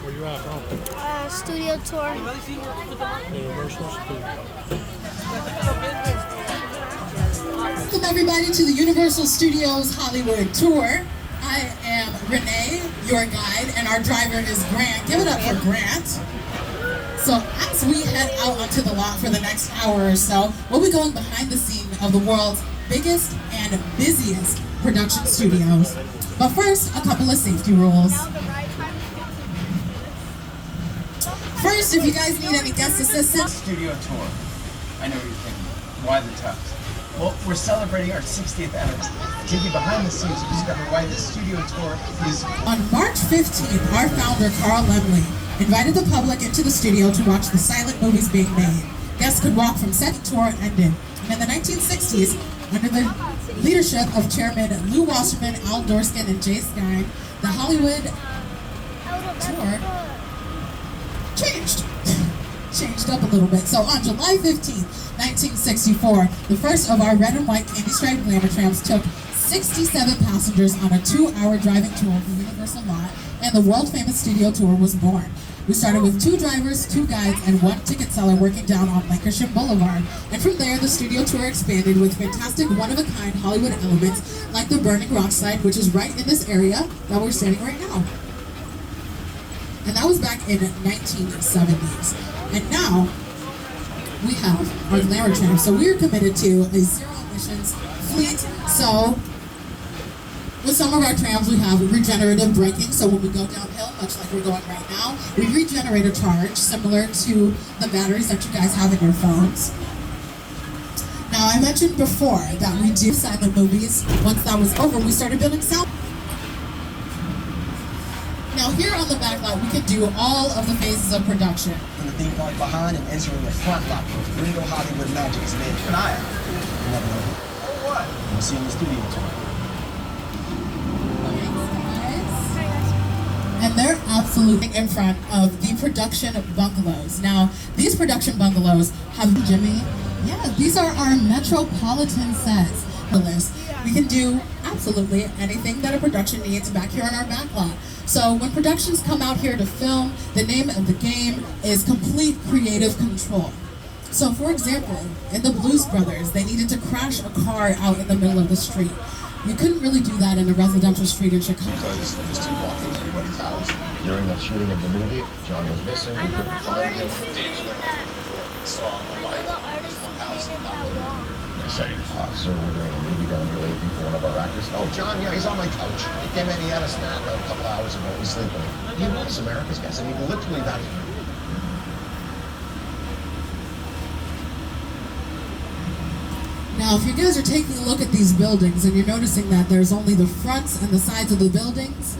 Where you at, bro? Studio tour. Universal Studio. Welcome everybody to the Universal Studios Hollywood Tour. I am Renee, your guide, and our driver is Grant. Give it up for Grant. So as we head out onto the lot for the next hour or so, we'll be going behind the scene of the world's biggest and busiest production studios. But first, a couple of safety rules. First, if you guys need any guest assistance. Studio tour. I know you're thinking, why the tux? Well, we're celebrating our 60th anniversary. Take you behind the scenes to discover why this studio tour is... On March 15th, our founder, Carl Lemley, invited the public into the studio to watch the silent movies being made. Guests could walk from set to tour ended. And in the 1960s, under the leadership of Chairman Lou Wasserman, Al Dorskin, and Jay Stein, the Hollywood tour changed up a little bit. So on July 15th, 1964, the first of our red and white candy striped glamour trams took 67 passengers on a 2-hour driving tour of the Universal lot, and the world famous studio tour was born. We started with 2 drivers, 2 guides, and 1 ticket seller working down on Lancashire Boulevard. And from there, the studio tour expanded with fantastic one-of-a-kind Hollywood elements like the Burning Rock slide, which is right in this area that we're standing right now. And that was back in 1970s. And now, we have our glamour tram. So we are committed to a zero emissions fleet. So with some of our trams, we have regenerative braking. So when we go downhill, much like we're going right now, we regenerate a charge similar to the batteries that you guys have in your phones. Now, I mentioned before that we do silent movies. Once that was over, we started building sound. Now here on the backlot, we can do all of the phases of production. From the theme park behind and entering the front lot where real Hollywood magic is made. Keep an eye out. You never know. Oh, what? We'll see you in the studio tour. And they're absolutely in front of the production bungalows. Now, these production bungalows have Jimmy. Yeah, these are our metropolitan sets. We can do absolutely anything that a production needs back here on our backlot. So when productions come out here to film, the name of the game is complete creative control. So for example, in the Blues Brothers, they needed to crash a car out in the middle of the street. You couldn't really do that in a residential street in Chicago. Because of his 2 walk-ins in everybody's house. During the shooting of the movie, John was missing. We couldn't find him. Saw a light in his house. They said, sir, we're doing a movie down here waiting for one of our actors. Oh, John, yeah, he's on my couch. He came in, he had a snack a couple hours ago. He's sleeping. He was America's guest. I mean, literally that. Now, if you guys are taking a look at these buildings and you're noticing that there's only the fronts and the sides of the buildings,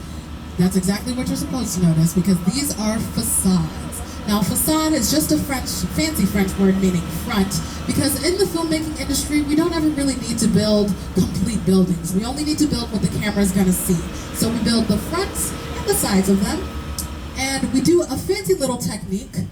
that's exactly what you're supposed to notice, because these are facades. Now, facade is just a fancy French word meaning front, because in the filmmaking industry, we don't ever really need to build complete buildings. We only need to build what the camera is going to see. So we build the fronts and the sides of them, and we do a fancy little technique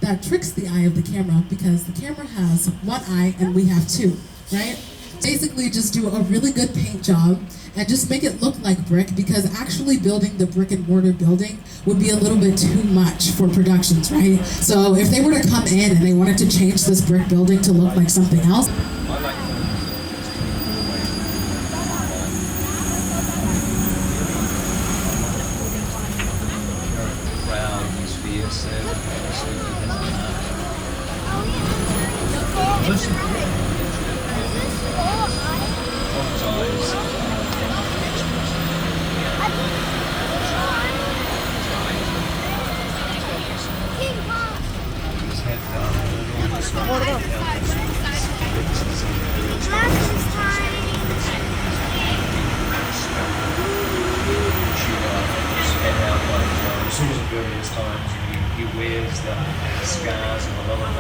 that tricks the eye of the camera, because the camera has 1 eye and we have 2, right? Basically just do a really good paint job and just make it look like brick, because actually building the brick and mortar building would be a little bit too much for productions, right? So if they were to come in and they wanted to change this brick building to look like something else, as soon as various times he wears the scars and the lower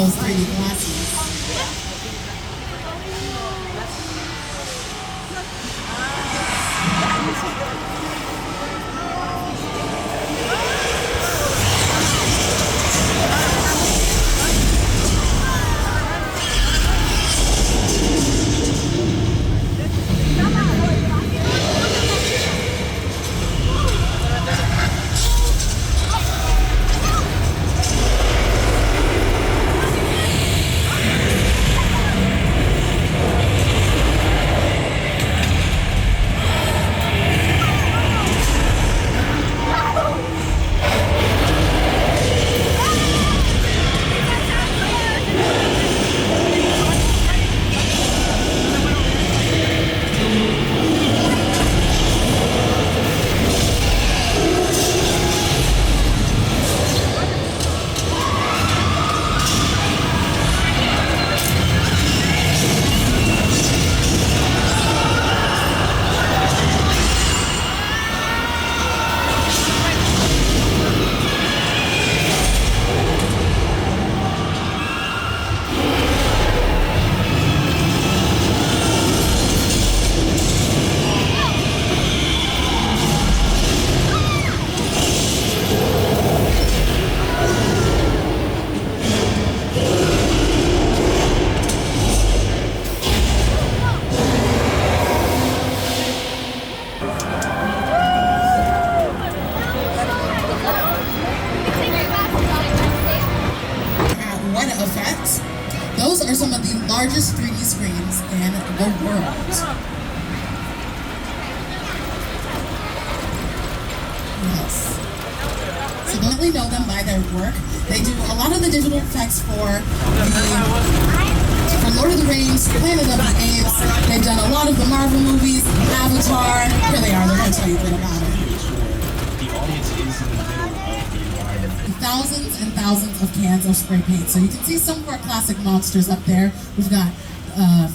those 3D glasses. Effects. Those are some of the largest 3D screens in the world. Yes. So you definitely know them by their work. They do a lot of the digital effects for Lord of the Rings, Planet of the Apes. They've done a lot of the Marvel movies, Avatar. Here they are, they're going to tell you a bit about it. The audience is in the middle of the environment. Thousands and thousands of cans of spray paint. So you can see some of our classic monsters up there. We've got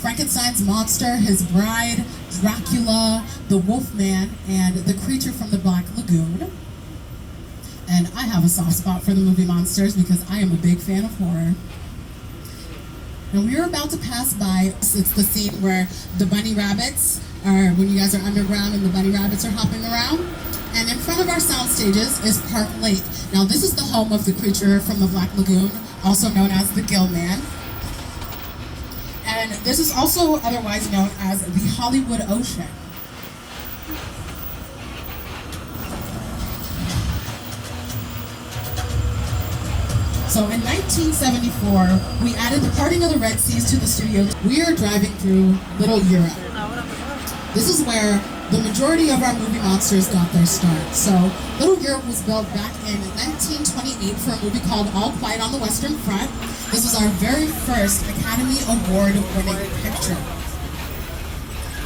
Frankenstein's monster, his bride, Dracula, the Wolfman, and the creature from the Black Lagoon. And I have a soft spot for the movie Monsters because I am a big fan of horror. And we are about to pass by, it's the scene where the bunny rabbits are, when you guys are underground and the bunny rabbits are hopping around. And in front of our sound stages is Park Lake. Now this is the home of the creature from the Black Lagoon, also known as the Gill Man. And this is also otherwise known as the Hollywood Ocean. So in 1974, we added the parting of the Red Seas to the studio. We are driving through Little Europe. This is where the majority of our movie monsters got their start. So Little Europe was built back in 1928 for a movie called All Quiet on the Western Front. This was our very first Academy Award winning picture.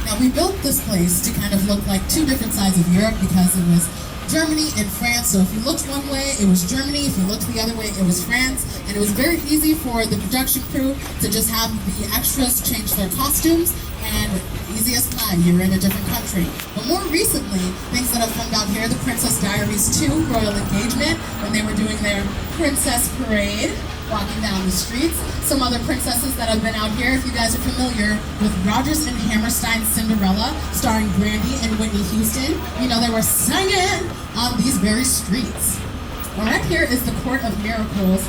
Now we built this place to kind of look like two different sides of Europe because it was Germany and France. So if you looked one way, it was Germany. If you looked the other way, it was France. And it was very easy for the production crew to just have the extras change their costumes, and easy as pie, you're in a different country. But more recently, things that have come down here, the Princess Diaries 2 Royal Engagement, when they were doing their princess parade, walking down the streets. Some other princesses that have been out here, if you guys are familiar with Rodgers and Hammerstein's Cinderella, starring Brandy and Whitney Houston, you know they were singing on these very streets. Well, right here is the Court of Miracles,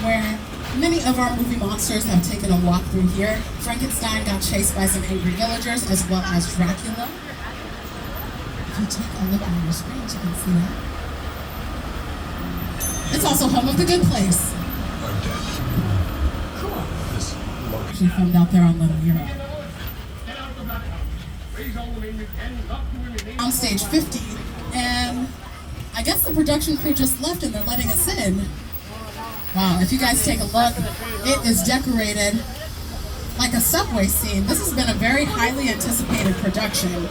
where many of our movie monsters have taken a walk through here. Frankenstein got chased by some angry villagers, as well as Dracula. If you take a look on your screens, you can see that. It's also home of The Good Place. Cool. She filmed out there on Little Europe. On stage 50, and I guess the production crew just left and they're letting us in. Wow, if you guys take a look, it is decorated like a subway scene. This has been a very highly anticipated production.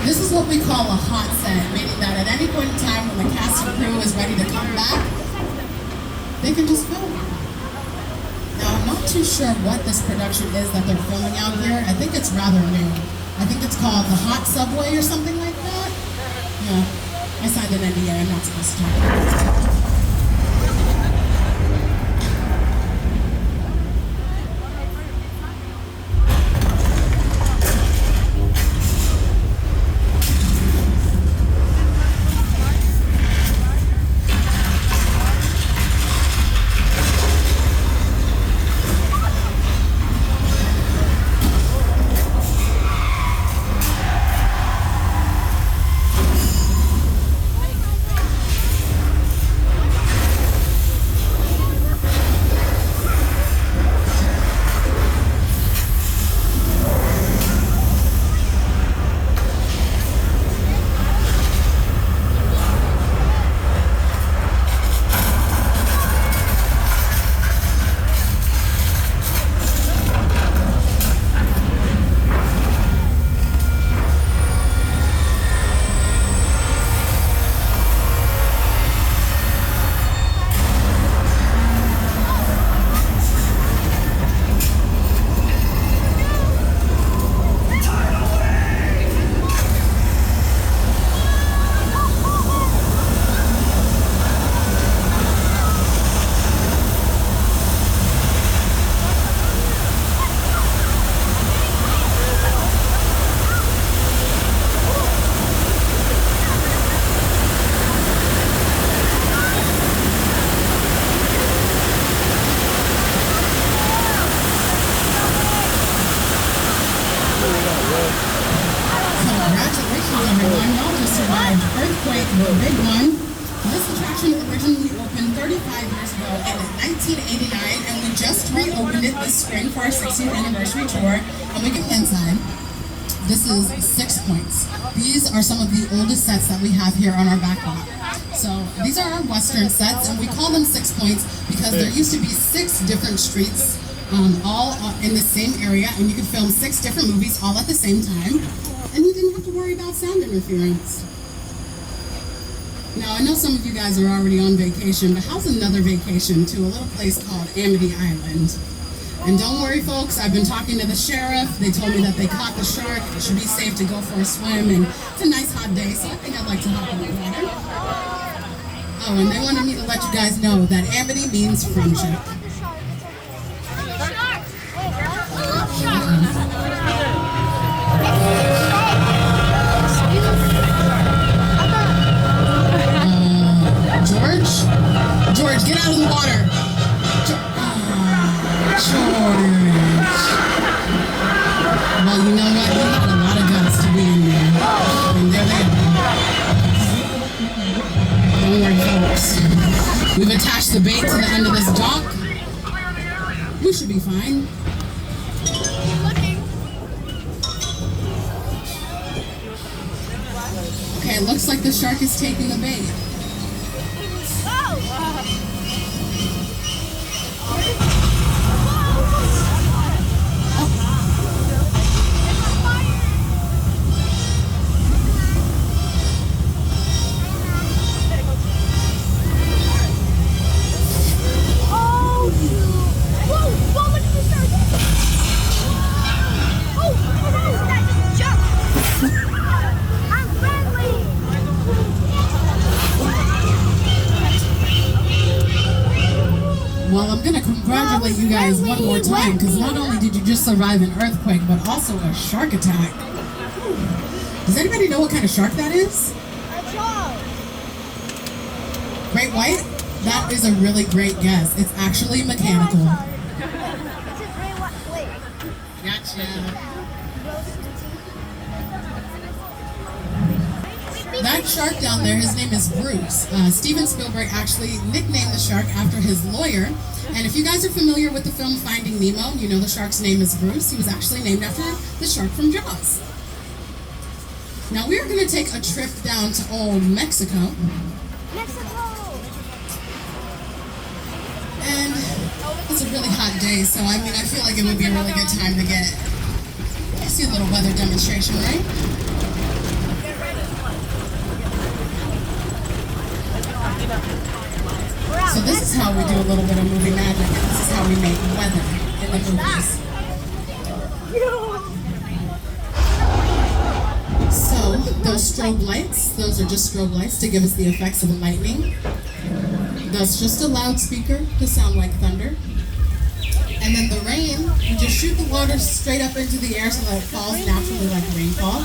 This is what we call a hot set, meaning that at any point in time when the cast and crew is ready to come back, they can just film. Now, I'm not too sure what this production is that they're filming out here. I think it's rather new. I think it's called the Hot Subway or something like that. Yeah. I signed an NDA, I'm not supposed to talk about it. Earthquake, the big one. This attraction originally opened 35 years ago in 1989, and we just reopened it this spring for our 60th anniversary tour. And we can inside. This is 6 points. These are some of the oldest sets that we have here on our backlot. So these are our Western sets, and we call them 6 points because there used to be 6 different streets all in the same area, and you could film 6 different movies all at the same time, and you didn't have to worry about sound interference. Now, I know some of you guys are already on vacation, but how's another vacation to a little place called Amity Island? And don't worry, folks, I've been talking to the sheriff. They told me that they caught the shark. It should be safe to go for a swim, and it's a nice hot day, so I think I'd like to hop in the water. Oh, and they wanted me to let you guys know that Amity means friendship. George, get out of the water! George! Well, you know what? We had a lot of guts to be in there. And there they are. Don't worry, folks. We've attached the bait to the end of this dock. We should be fine. Okay, it looks like the shark is taking the bait. Well, I'm going to congratulate you guys one more time, because not only did you just survive an earthquake, but also a shark attack. Does anybody know what kind of shark that is? A shark. Great white? That is a really great guess. It's actually mechanical. It's a great white. Wait. Gotcha. That shark down there, his name is Bruce. Steven Spielberg actually nicknamed the shark after his lawyer. And if you guys are familiar with the film Finding Nemo, you know the shark's name is Bruce. He was actually named after the shark from Jaws. Now we are going to take a trip down to old Mexico. And it's a really hot day, so I feel like it would be a really good time to get, see a little weather demonstration, right? So this is how we do a little bit of movie magic, and this is how we make weather in the movies. So Those strobe lights, those are just strobe lights to give us the effects of lightning. That's just a loudspeaker to sound like thunder. And then the rain, we just shoot the water straight up into the air so that it falls naturally like rainfall.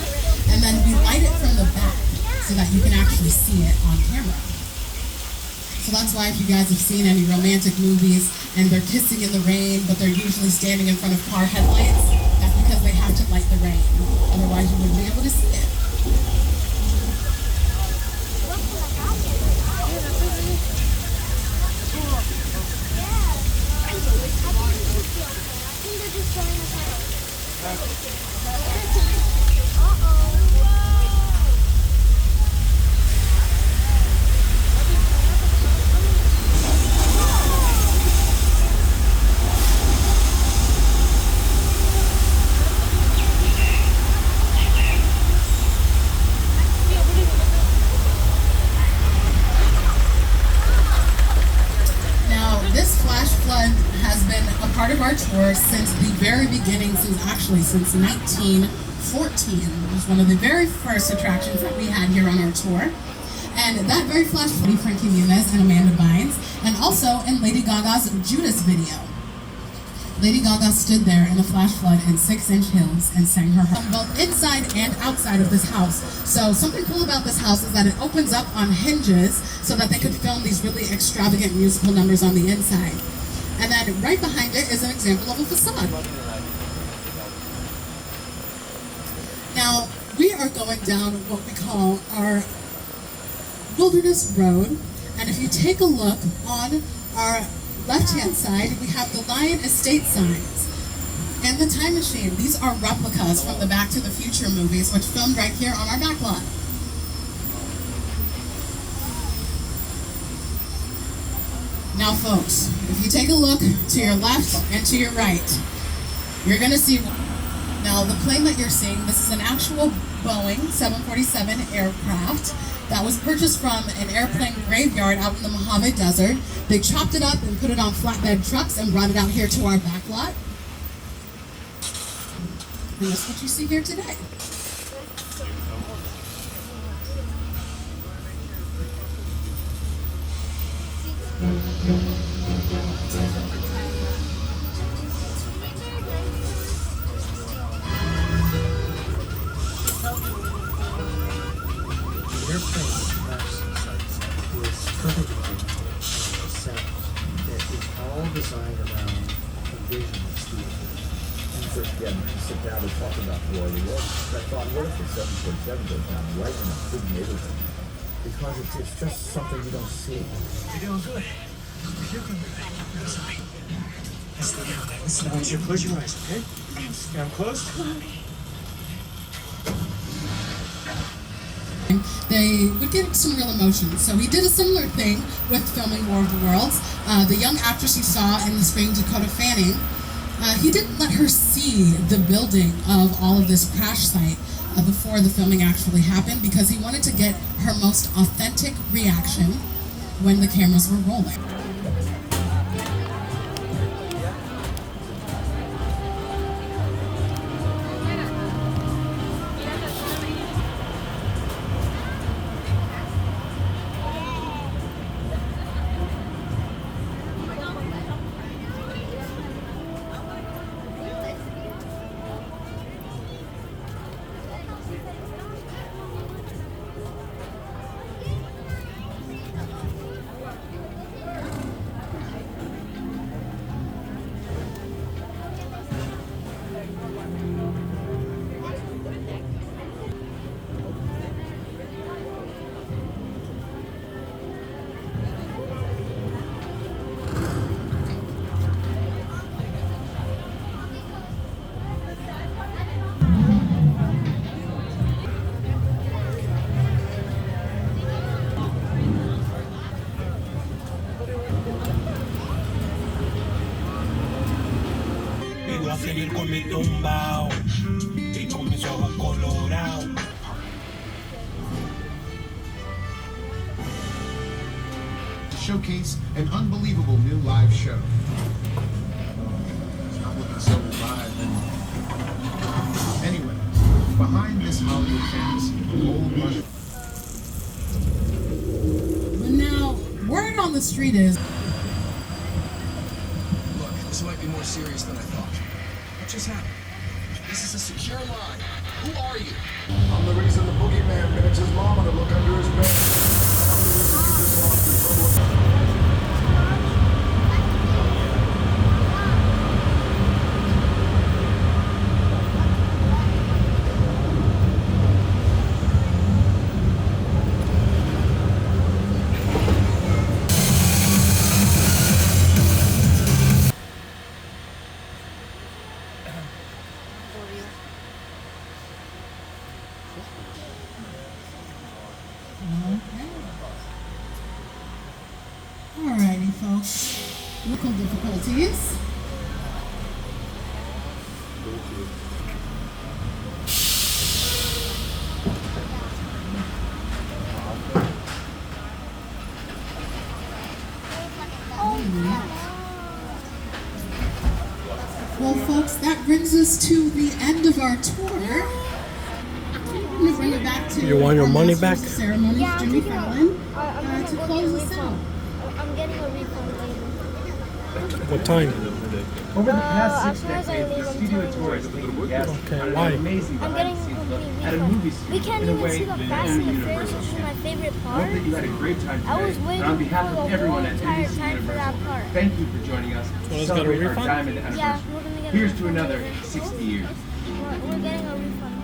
And then we light it from the back so that you can actually see it on camera. So that's why if you guys have seen any romantic movies and they're kissing in the rain, but they're usually standing in front of car headlights, that's because they have to light the rain. Otherwise you wouldn't be able to see it. Part of our tour since the very beginning, since 1914. It was one of the very first attractions that we had here on our tour. And that very flash flood, Frankie Muniz and Amanda Bynes, and also in Lady Gaga's Judas video. Lady Gaga stood there in a flash flood in 6-inch heels and sang her heart, both inside and outside of this house. So something cool about this house is that it opens up on hinges so that they could film these really extravagant musical numbers on the inside. And then right behind it is an example of a facade. Now, we are going down what we call our Wilderness Road. And if you take a look on our left-hand side, we have the Lion Estate signs and the Time Machine. These are replicas from the Back to the Future movies, which filmed right here on our backlot. Now folks, if you take a look to your left and to your right, you're going to see, now the plane that you're seeing, this is an actual Boeing 747 aircraft that was purchased from an airplane graveyard out in the Mojave Desert. They chopped it up and put it on flatbed trucks and brought it out here to our backlot. And that's what you see here today. Perfect set that is all designed around a vision of Steve. And first, sit down and talk about the war of the world. I thought, what if the 747 goes down right in a big neighborhood? Because it's just something you don't see. You're doing good. You're doing good. Listen, I want you to close your eyes, okay? Now I'm closed. They would get some real emotion. So he did a similar thing with filming War of the Worlds. The young actress you saw in the screen, Dakota Fanning, he didn't let her see the building of all of this crash site before the filming actually happened because he wanted to get her most authentic reaction when the cameras were rolling. a seguir con mi tumbao y con mis ojos colorados. Showcase an unbelievable new live show. It's not looking so live. Anyway, behind this Hollywood fantasy, a whole bunch of But now, word on the street is Look, this might be more serious than I thought. What just happened? This is a secure line. Who are you? I'm the reason the boogeyman begs his mama to look under his bed. I'm the reason he gets lost in trouble. Alrighty, folks. Local difficulties. Well, folks, that brings us to the end of our tour. I'm going to bring it back to You want your our money master back? of ceremonies, Yeah, I'm Jimmy taking Fallon, I'm gonna to go close get a us out. refund. I'm getting a refund later. What time? Over the past as 6 soon as I decades, leave, the I'm studio telling tour you. has taken guests Okay, on why? an amazing I'm getting a behind-the-scenes look complete at a refund. movie scene We can't in a even way see the that Fast only and the Furious, Universal which is can. my favorite I part. hope that you had a great time I was today, waiting and on behalf for the of everyone whole at entire NBC time for that Universal, part. thank you for joining us So to let's get a celebrate our refund? diamond Yeah, anniversary. we're gonna get Here's a to refund another later. 60 years. We're getting a refund.